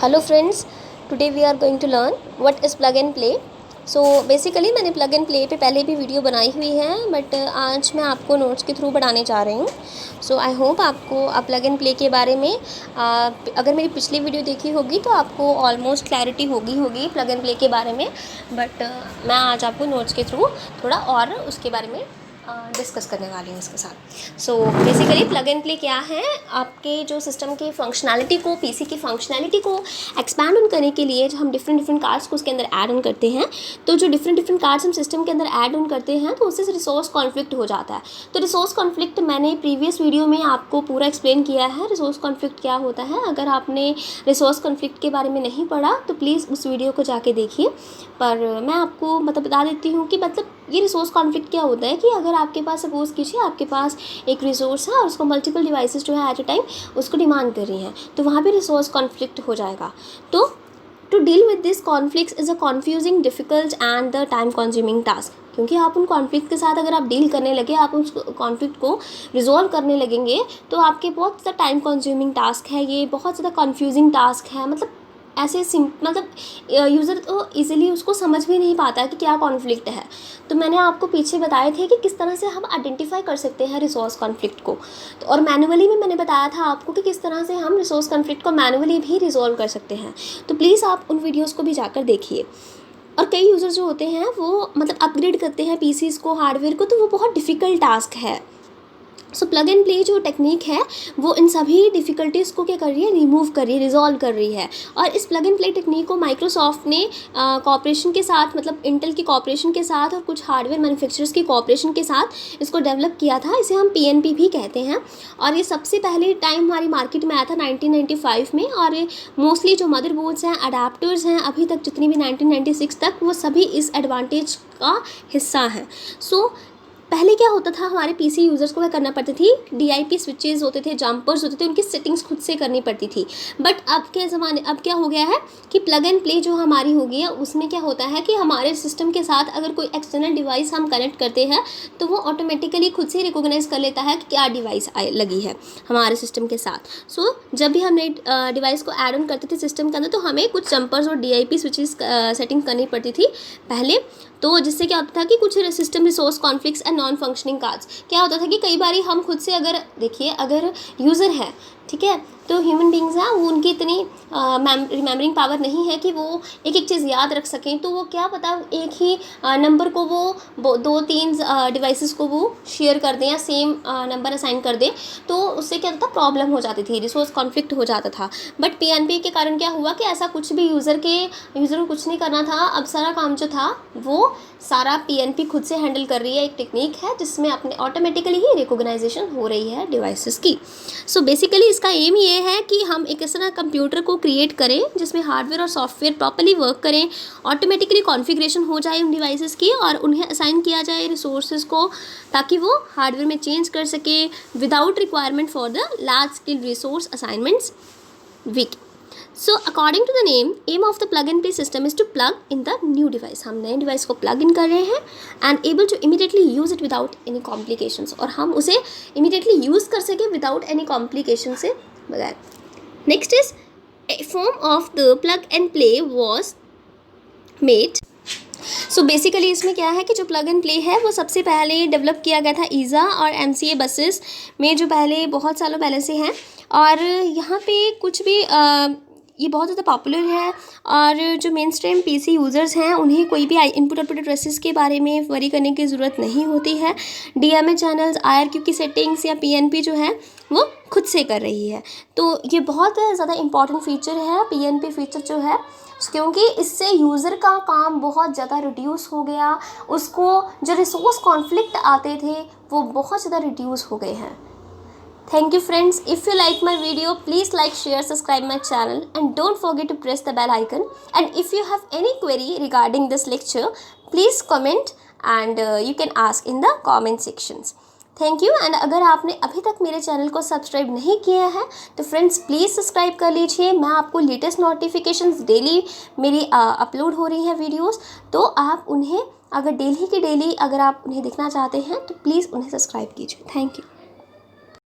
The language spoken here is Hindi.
Hello friends, today we are going to learn what is plug and play. So basically मैंने प्लग एंड प्ले पे पहले भी वीडियो बनाई हुई है, बट आज मैं आपको नोट्स के थ्रू बढ़ाने जा रही हूँ। सो आई होप आपको प्लग एंड प्ले के बारे में अगर मेरी पिछली वीडियो देखी होगी तो आपको ऑलमोस्ट क्लैरिटी होगी प्लग एंड प्ले के बारे में। बट मैं आज आपको नोट्स के थ्रू थोड़ा और उसके बारे में डिस्कस करने वाली हूँ इसके साथ। So basically plug and play क्या है, आपके जो सिस्टम की फंक्शनैलिटी को, पीसी की फंक्शनैलिटी को एक्सपैंड ऑन करने के लिए जो हम डिफरेंट कार्ड्स को उसके अंदर ऐड ऑन करते हैं, तो जो डिफरेंट कार्ड्स हम सिस्टम के अंदर ऐड ऑन करते हैं तो उससे रिसोर्स कॉन्फ्लिक्ट हो जाता है। तो रिसोर्स कॉन्फ्लिक्ट मैंने प्रीवियस वीडियो में आपको पूरा एक्सप्लेन किया है, रिसोर्स कॉन्फ्लिक्ट क्या होता है। अगर आपने रिसोर्स कॉन्फ्लिक्ट के बारे में नहीं पढ़ा तो प्लीज़ उस वीडियो को जाके देखिए। पर मैं आपको बता देती हूँ कि ये रिसोर्स कॉन्फ्लिक्ट क्या होता है कि अगर आपके पास सपोज कीजिए आपके पास एक रिसोर्स है और उसको मल्टीपल डिवाइसेस जो है एट अ टाइम उसको डिमांड कर रही हैं, तो वहाँ पे रिसोर्स कॉन्फ्लिक्ट हो जाएगा। तो to deal with this conflicts is a confusing, difficult and the time consuming task. क्योंकि आप उन कॉन्फ्लिक्ट के साथ अगर आप डील करने लगे, आप उस कॉन्फ्लिक्ट को रिजॉल्व करने लगेंगे, तो आपके बहुत ज़्यादा टाइम कंज्यूमिंग टास्क है, ये बहुत ज़्यादा कन्फ्यूजिंग टास्क है। ऐसे यूज़र तो इजीली उसको समझ भी नहीं पाता कि क्या कॉन्फ्लिक्ट है। तो मैंने आपको पीछे बताए थे कि किस तरह से हम आइडेंटिफाई कर सकते हैं रिसोर्स कॉन्फ्लिक्ट को, तो और मैनुअली भी मैंने बताया था आपको कि किस तरह से हम रिसोर्स कॉन्फ्लिक्ट को मैनुअली भी रिजॉल्व कर सकते हैं। तो प्लीज़ आप उन वीडियोज़ को भी जाकर देखिए। और कई यूज़र जो होते हैं वो अपग्रेड करते हैं पीसीज़ को, हार्डवेयर को, तो वो बहुत डिफ़िकल्ट टास्क है। सो प्लग एंड प्ले जो टेक्निक है वो इन सभी डिफ़िकल्टीज़ को क्या कर रही है, रिमूव कर रही है, रिजॉल्व कर रही है। और इस प्लग एंड प्ले टेक्निक को माइक्रोसॉफ्ट ने कॉपरेशन के साथ, इंटेल की कॉपरेशन के साथ और कुछ हार्डवेयर मैन्युफैक्चरर्स की कॉपरेशन के साथ इसको डेवलप किया था। इसे हम पीएनपी भी कहते हैं। और ये सबसे पहले टाइम हमारी मार्केट में आया था 1995 में। और मोस्टली जो मदरबोर्ड्स हैं, अडाप्टर्स हैं, अभी तक जितनी भी 1996 तक, वो सभी इस एडवांटेज का हिस्सा हैं। सो पहले क्या होता था, हमारे पीसी यूज़र्स को क्या करना पड़ती थी, डीआईपी स्विचेस होते थे, जंपर्स होते थे, उनकी सेटिंग्स खुद से करनी पड़ती थी। बट अब क्या हो गया है कि प्लग एंड प्ले जो हमारी हो गई है, उसमें क्या होता है कि हमारे सिस्टम के साथ अगर कोई एक्सटर्नल डिवाइस हम कनेक्ट करते हैं तो वो ऑटोमेटिकली खुद से रिकोगनाइज़ कर लेता है कि क्या डिवाइस लगी है हमारे सिस्टम के साथ। सो जब भी हम नई डिवाइस को ऐड ऑन करते थे सिस्टम के अंदर, तो हमें कुछ जंपर्स और डीआईपी स्विचेस सेटिंग करनी पड़ती थी पहले। तो जिससे क्या होता था कि कुछ system resource conflicts and non functioning cards, क्या होता था कि कई बार हम खुद से अगर यूज़र है, ठीक है, तो ह्यूमन बींग्स हैं, वो उनकी इतनी रिमेम्बरिंग पावर नहीं है कि वो एक चीज़ याद रख सकें। तो वो क्या पता एक ही नंबर को वो 2-3 डिवाइसेस को वो शेयर कर दें या सेम नंबर असाइन कर दें, तो उससे क्या होता था, प्रॉब्लम हो जाती थी, रिसोर्स कॉन्फ्लिक्ट हो जाता था। बट पीएनपी के कारण क्या हुआ कि ऐसा कुछ भी यूज़र को कुछ नहीं करना था। अब सारा काम जो था वो सारा पीएनपी खुद से हैंडल कर रही है। एक टेक्निक है जिसमें अपने ऑटोमेटिकली ही रिकॉग्नाइजेशन हो रही है डिवाइसेस की। सो बेसिकली इसका एम ये है कि हम एक ऐसा कंप्यूटर को क्रिएट करें जिसमें हार्डवेयर और सॉफ्टवेयर प्रॉपर्ली वर्क करें, ऑटोमेटिकली कॉन्फ़िगरेशन हो जाए उन डिवाइसेस की, और उन्हें असाइन किया जाए रिसोर्सेज को, ताकि वो हार्डवेयर में चेंज कर सके without requirement for the large scale resource assignments week. So according to the name, aim of the plug and play system is to plug in the new device। हम नए डिवाइस को प्लग इन कर रहे हैं and able to immediately use it without any complications, और हम उसे immediately use कर सकें without any complication से बगैर। Next is a form of the plug and play was made। So basically इसमें क्या है कि जो प्लग एंड प्ले है वो सबसे पहले डेवलप किया गया था ईज़ा और एमसीए बसेस में, जो पहले बहुत सालों पहले से हैं। और यहाँ पे कुछ भी ये बहुत ज़्यादा पॉपुलर है। और जो मेन स्ट्रीम पीसी यूज़र्स हैं उन्हें कोई भी इनपुट आउटपुट एड्रेसेस के बारे में वरी करने की ज़रूरत नहीं होती है। डीएमए चैनल्स, आईआरक्यू की सेटिंग्स या पीएनपी जो है वो खुद से कर रही है। तो ये बहुत ज़्यादा इंपॉर्टेंट फीचर है पीएनपी फीचर जो है, क्योंकि इससे यूज़र का काम बहुत ज़्यादा रिड्यूस हो गया। उसको जो रिसोर्स कॉन्फ्लिक्ट आते थे वो बहुत ज़्यादा रिड्यूस हो गए हैं। Thank you friends. If you like my video, please like, share, subscribe my channel, and don't forget to press the bell icon. And if you have any query regarding this lecture, please comment and you can ask in the comment sections. Thank you. And अगर आपने अभी तक मेरे चैनल को सब्सक्राइब नहीं किया है तो फ्रेंड्स प्लीज़ सब्सक्राइब कर लीजिए। मैं आपको लेटेस्ट नोटिफिकेशंस डेली मेरी अपलोड हो रही हैं वीडियोस, तो आप उन्हें अगर डेली की डेली अगर आप उन्हें देखना चाहते हैं तो प्लीज़ उन्हें सब्सक्राइब कीजिए। Thank you.